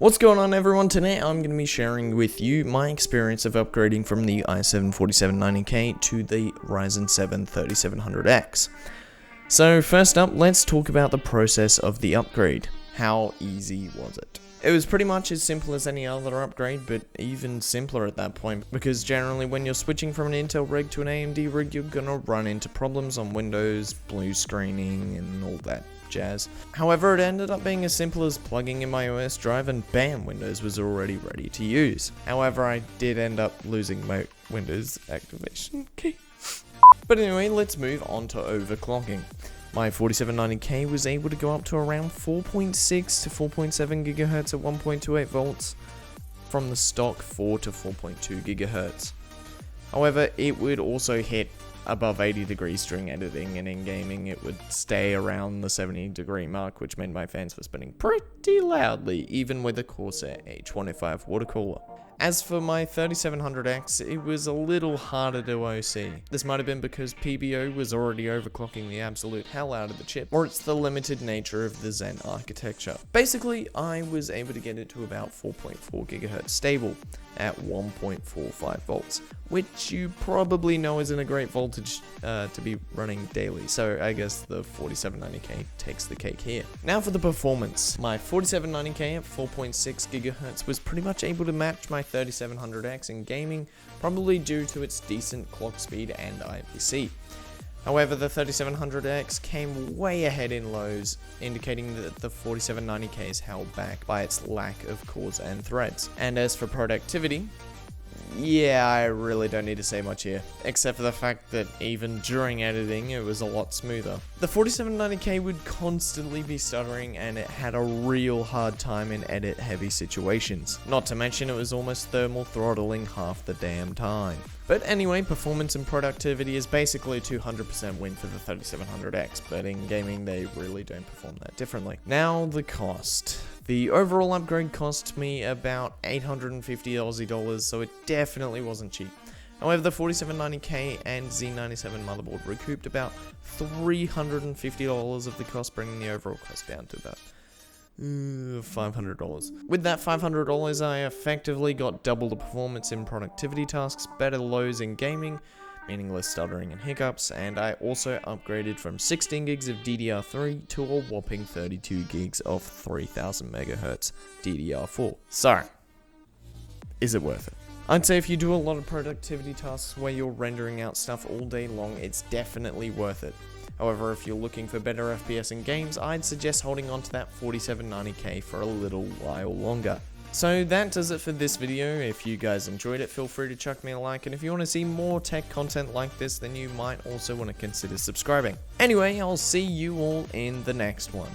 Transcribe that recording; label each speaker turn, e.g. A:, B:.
A: What's going on, everyone? Today I'm going to be sharing with you my experience of upgrading from the i7 4790K to the Ryzen 7 3700X. So first up, let's talk about the process of the upgrade. How easy was it? It was pretty much as simple as any other upgrade, but even simpler at that point, because generally when you're switching from an Intel rig to an AMD rig, you're gonna run into problems on Windows, blue screening, and all that jazz. However, it ended up being as simple as plugging in my OS drive and bam, Windows was already ready to use. However, I did end up losing my Windows activation key. But anyway, let's move on to overclocking. My 4790K was able to go up to around 4.6 to 4.7 GHz at 1.28 volts from the stock 4 to 4.2 GHz. However, it would also hit above 80 degrees during editing, and in gaming it would stay around the 70 degree mark, which meant my fans were spinning pretty loudly, even with a Corsair H105 water cooler. As for my 3700X, it was a little harder to OC. This might have been because PBO was already overclocking the absolute hell out of the chip, or it's the limited nature of the Zen architecture. Basically, I was able to get it to about 4.4 GHz stable at 1.45 volts, which you probably know isn't a great voltage to be running daily, so I guess the 4790K takes the cake here. Now for the performance. My 4790K at 4.6 GHz was pretty much able to match my 3700X in gaming, probably due to its decent clock speed and IPC. However, the 3700X came way ahead in lows, indicating that the 4790K is held back by its lack of cores and threads. And as for productivity, yeah, I really don't need to say much here, except for the fact that even during editing, it was a lot smoother. The 4790K would constantly be stuttering, and it had a real hard time in edit-heavy situations. Not to mention, it was almost thermal throttling half the damn time. But anyway, performance and productivity is basically a 200% win for the 3700X, but in gaming they really don't perform that differently. Now the cost. The overall upgrade cost me about 850 Aussie dollars, so it definitely wasn't cheap. However, the 4790K and Z97 motherboard recouped about $350 of the cost, bringing the overall cost down to about $500. With that $500, I effectively got double the performance in productivity tasks, better lows in gaming, meaning less stuttering and hiccups, and I also upgraded from 16 gigs of DDR3 to a whopping 32 gigs of 3000 MHz DDR4. So, is it worth it? I'd say if you do a lot of productivity tasks where you're rendering out stuff all day long, it's definitely worth it. However, if you're looking for better FPS in games, I'd suggest holding on to that 4790K for a little while longer. So that does it for this video. If you guys enjoyed it, feel free to chuck me a like, and if you want to see more tech content like this, then you might also want to consider subscribing. Anyway, I'll see you all in the next one.